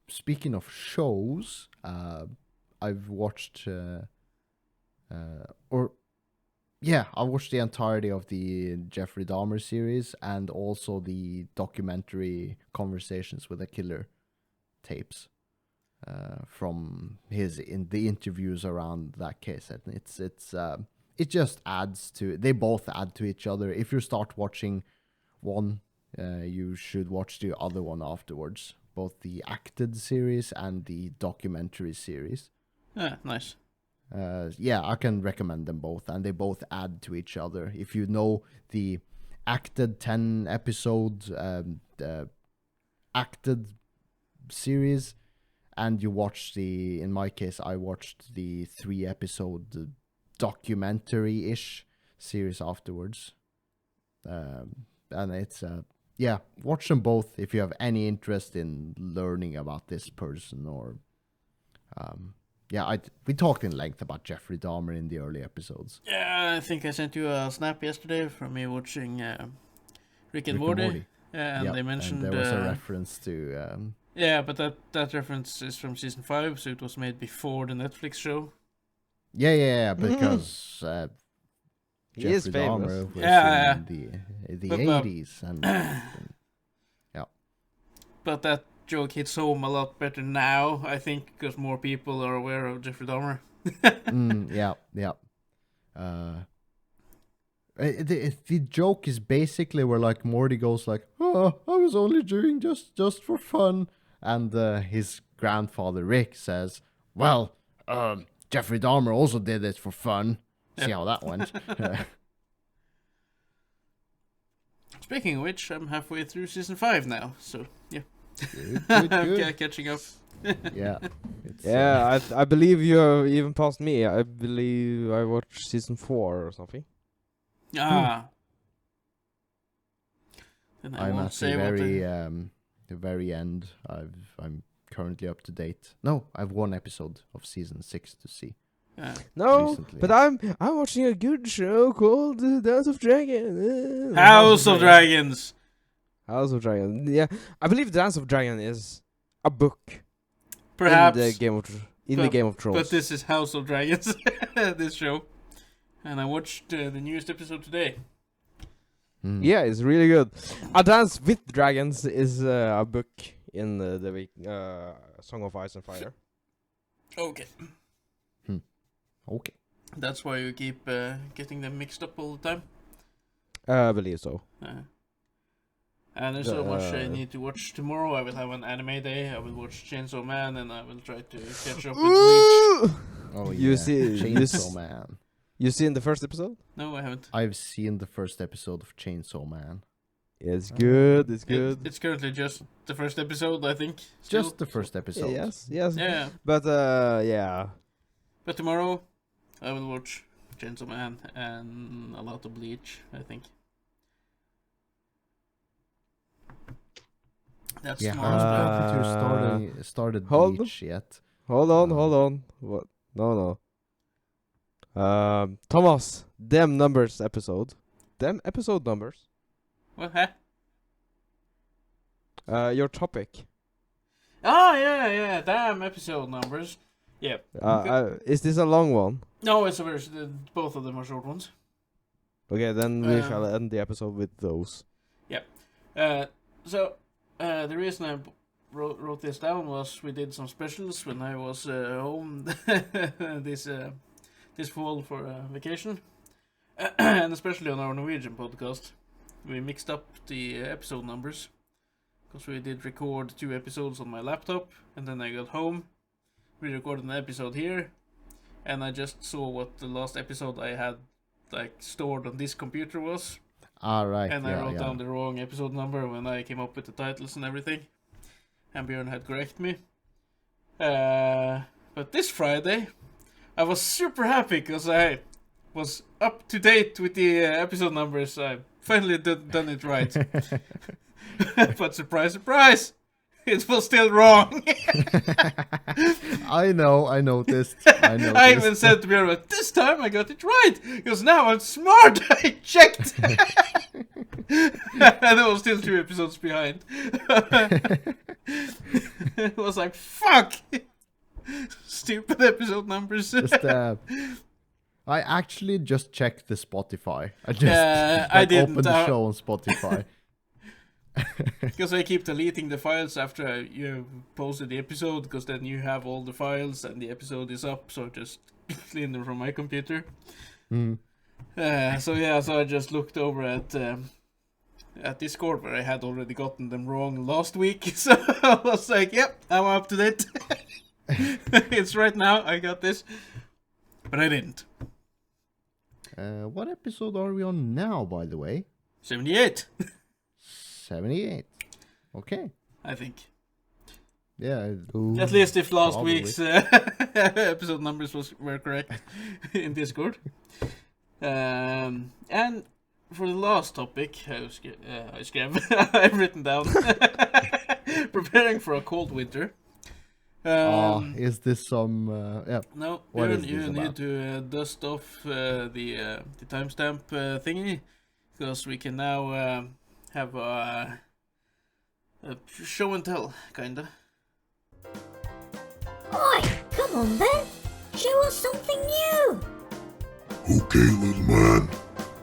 Speaking of shows, I've watched, I watched the entirety of the Jeffrey Dahmer series and also the documentary Conversations with a Killer tapes from the interviews around that case. And it just adds to, they both add to each other. If you start watching one, you should watch the other one afterwards. Both the acted series and the documentary series. Yeah, nice. I can recommend them both, and they both add to each other. If you know the acted 10 episode acted series, and you watch in my case, I watched the 3 episode documentary-ish series afterwards. And it's watch them both if you have any interest in learning about this person or we talked in length about Jeffrey Dahmer in the early episodes. Yeah, I think I sent you a snap yesterday from me watching Rick and Morty. Yeah, and they mentioned and there was a reference to yeah, but that reference is from season 5, so it was made before the Netflix show. Because he is Jeffrey famous. Dahmer was Yeah. in the But, 80s and But that joke hits home a lot better now, I think, because more people are aware of Jeffrey Dahmer. The joke is basically where like Morty goes like, "Oh, I was only doing just for fun," and his grandfather Rick says, "Well, Jeffrey Dahmer also did it for fun. See how that went." Speaking of which, I'm halfway through season 5 now, so yeah. Good. I'm catching up. Yeah. I believe you even passed me. I believe I watched season 4 or something. Ah. Then I I'm won't at say the very end. I'm currently up to date. No, I've 1 episode of season 6 to see. No, recently. but I'm watching a good show called Dance of Dragon. House of Dragons. House of Dragon. Yeah, I believe Dance of Dragon is a book. Perhaps. In the Game of Thrones. But this is House of Dragons, this show. And I watched the newest episode today. Yeah, it's really good. A Dance with Dragons is a book in the Song of Ice and Fire. Okay. Okay. That's why you keep getting them mixed up all the time? I believe so. And there's so much I need to watch tomorrow. I will have an anime day. I will watch Chainsaw Man, and I will try to catch up with Bleach. Oh yeah. You see, Chainsaw Man. You seen the first episode? No, I haven't. I've seen the first episode of Chainsaw Man. It's good. It's good. It's currently just the first episode, I think. Still. Just the first episode. Yes. Yeah. But yeah. But tomorrow, I will watch Chainsaw Man and a lot of Bleach, I think. That's tomorrow's plan. To started hold Bleach yet. Hold on. What? No. Thomas, them numbers episode. Them episode numbers. What? Huh? Your topic. Oh, yeah. Damn episode numbers. Yeah. Is this a long one? No, it's a very... both of them are short ones. Okay, then we shall end the episode with those. Yeah. The reason I wrote this down was we did some specials when I was home this fall for vacation. And especially on our Norwegian podcast. We mixed up the episode numbers. Because we did record 2 episodes on my laptop. And then I got home. We recorded an episode here. And I just saw what the last episode I had stored on this computer was. Right. And I wrote down the wrong episode number when I came up with the titles and everything. And Björn had corrected me. But this Friday, I was super happy because I was up to date with the episode numbers. I finally done it right. But surprise, surprise, it was still wrong. I know, I noticed. I even said to Björn, but this time I got it right, because now I'm smart. I checked. And I was still 2 episodes behind. It was like, fuck. Stupid episode numbers. Just, I actually just checked the Spotify. I just I didn't, opened the show on Spotify. Because I keep deleting the files after you posted the episode, because then you have all the files and the episode is up, so just clean them from my computer. Mm. So I just looked over at Discord, where I had already gotten them wrong last week. So I was like, yep, I'm up to date. It's right now, I got this. But I didn't. What episode are we on now, by the way? 78. 78. Okay. I think. Yeah. At least if last probably. week's episode numbers were correct in Discord. And for the last topic, I've written down preparing for a cold winter. Is this some? Yeah. No, What you is this need about? to dust off the timestamp thingy, because we can now have a show and tell, kinda. Oi, come on then. Show us something new. Okay, little man.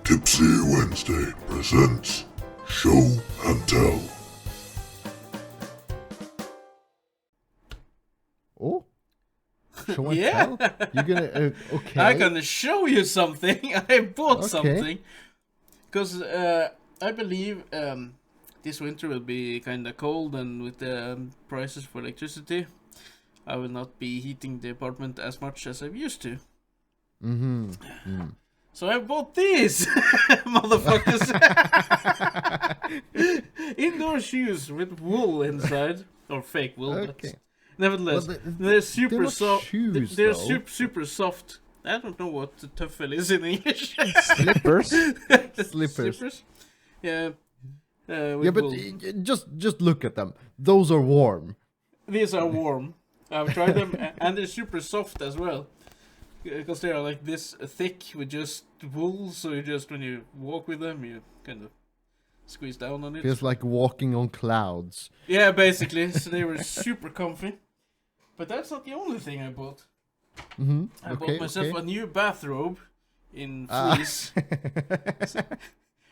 Tipsy Wednesday presents Show and Tell. Oh. Show and Yeah. tell? You're gonna okay. I'm gonna show you something. I bought Okay. something. Because I believe this winter will be kind of cold, and with the prices for electricity, I will not be heating the apartment as much as I'm used to. Mm-hmm. Mm. So I bought these, motherfuckers. Indoor shoes with wool inside, or fake wool. Okay. But nevertheless, Well, they're super not soft. shoes, They're though. super soft. I don't know what the tuffel is in English. Slippers. Slippers. Yeah. Yeah, With but wool. just look at them. Those are warm. These are warm. I've tried them, and they're super soft as well. Because they are like this thick with just wool, so you just, when you walk with them, you kind of squeeze down on it. Feels like walking on clouds. Yeah, basically. So they were super comfy. But that's not the only thing I bought. Mm-hmm. I bought myself a new bathrobe in fleece.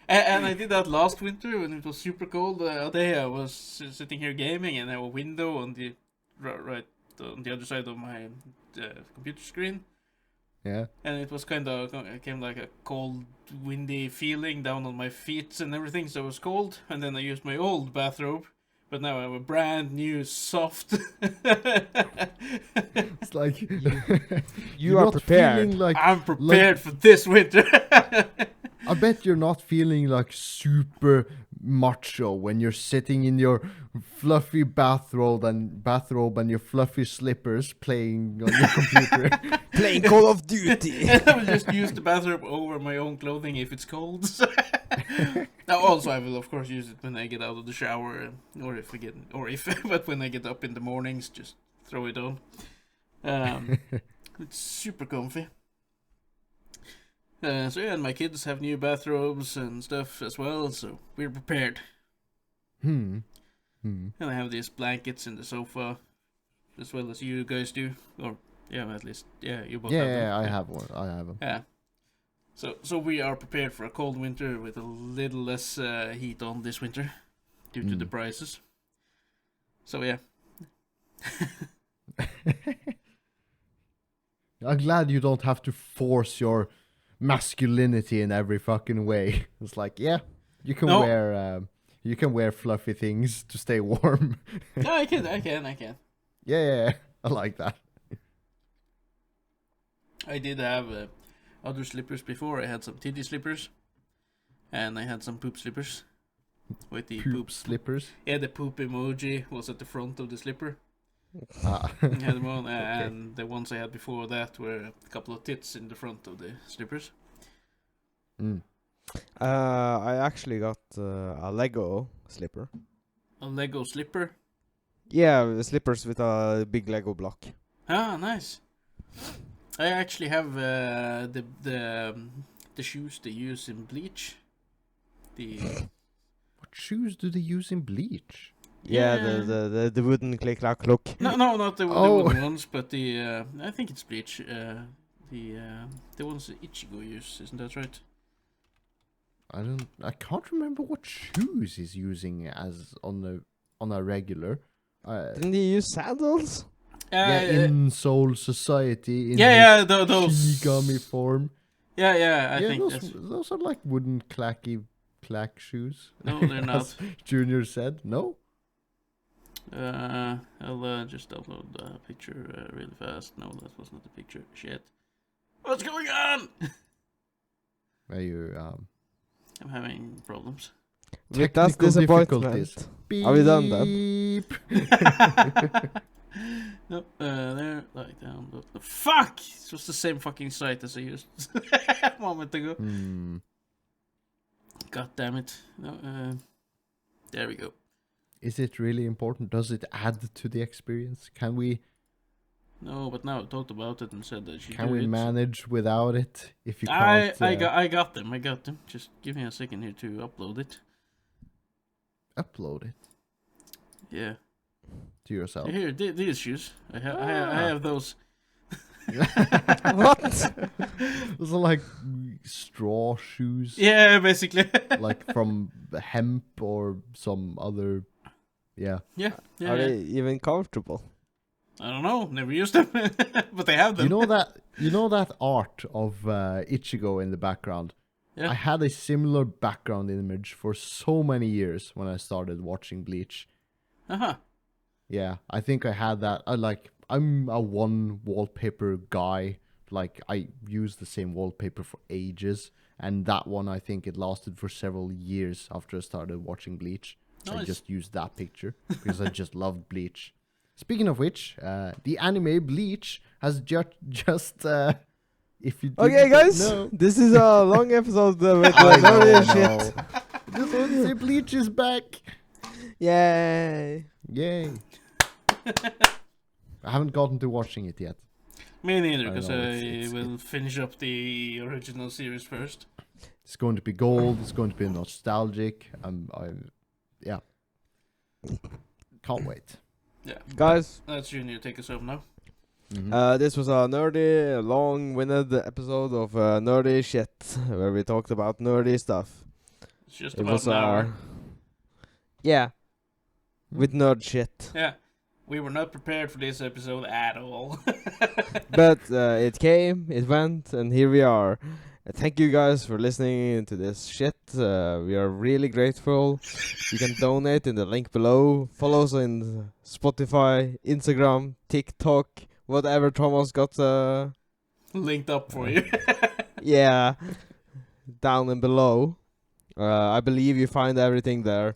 And I did that last winter when it was super cold. A day I was sitting here gaming, and I have a window on the right on the other side of my computer screen. Yeah. And it was it came like a cold, windy feeling down on my feet and everything, so it was cold. And then I used my old bathrobe, but now I have a brand new, soft. It's like You you're are not prepared. feeling like I'm prepared for this winter. I bet you're not feeling like super macho when you're sitting in your fluffy bathrobe and your fluffy slippers playing on your computer. Playing Call of Duty. I will just use the bathrobe over my own clothing if it's cold. Now, also, I will of course use it when I get out of the shower, but when I get up in the mornings, just throw it on. It's super comfy. So yeah, and my kids have new bathrobes and stuff as well, so we're prepared. Hmm. And I have these blankets in the sofa, as well as you guys do, or yeah, at least you both have them. Yeah, I have one. I have them. Yeah. So we are prepared for a cold winter with a little less heat on this winter, due to the prices. So yeah. I'm glad you don't have to force your masculinity in every fucking way. It's like, yeah, you can wear fluffy things to stay warm. No, I can. Yeah, I like that. I did have other slippers before. I had some titty slippers, and I had some poop slippers. With the Poop slippers. Yeah, the poop emoji was at the front of the slipper. Ah. I had them on, and the ones I had before that were a couple of tits in the front of the slippers. Mm. I actually got a Lego slipper. A Lego slipper. Yeah, slippers with a big Lego block. Ah, nice. I actually have the shoes they use in Bleach. The What shoes do they use in Bleach? Yeah, Yeah. the wooden click clack look. no, not the Oh. wooden ones, but the I think it's Bleach. The ones that Ichigo use, isn't that right? I can't remember what shoes he's using as on a regular. Didn't he use sandals? Yeah, in Soul Society. In yeah, his those Shigami form. Yeah, I think those are like wooden clack shoes. No, they're not. As Junior said, no. I'll just upload the picture really fast. No, that was not the picture. Shit. What's going on? Are you I'm having problems. With that technical disappointment. difficulties? Are we done then? Beep. No, there, like down. The fuck! It was the same fucking site as I used a moment ago. Hmm. God damn it. No, there we go. Is it really important? Does it add to the experience? Can we No, but now I talked about it and said that she can we manage without it? If you I can't got them. Just give me a second here to upload it. upload it Yeah. to yourself. Here, these shoes. I have those. What? Those are like straw shoes. Yeah, basically. Like from hemp or some other. Yeah. yeah. Are they even comfortable? I don't know. Never used them, but they have them. You know that art of Ichigo in the background. Yeah. I had a similar background image for so many years when I started watching Bleach. Uh-huh. Yeah, I think I had that. I'm a one wallpaper guy. Like, I use the same wallpaper for ages, and that one, I think it lasted for several years after I started watching Bleach. I Nice. just used that picture because I just loved Bleach. Speaking of which, the anime Bleach has just if you Okay, didn't guys, know. this is a long episode with I know, nerdy I shit. know. Just want to say Bleach is back. Yay! Yay. I haven't gotten to watching it yet. Me neither, I because know, I it's- will finish up the original series first. It's going to be gold. It's going to be nostalgic. Yeah. Can't wait. Yeah. Guys, That's Junior. Take us home now. Mhm. this was a nerdy, long-winded episode of nerdy shit, where we talked about nerdy stuff. It's just It about was an hour. yeah, with nerd shit. Yeah. We were not prepared for this episode at all. But it came, it went, and here we are. Thank you guys for listening to this shit. We are really grateful. You can donate in the link below. Follow us on Spotify, Instagram, TikTok, whatever Thomas got. Linked up for you. Yeah, down and below. I believe you find everything there.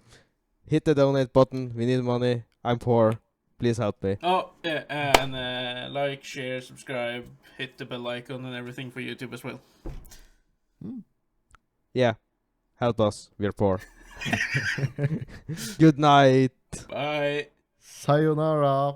Hit the donate button. We need money. I'm poor. Please help me. Oh, yeah, and like, share, subscribe, hit the bell icon and everything for YouTube as well. Yeah, help us. We're poor. Good night. Bye. Sayonara.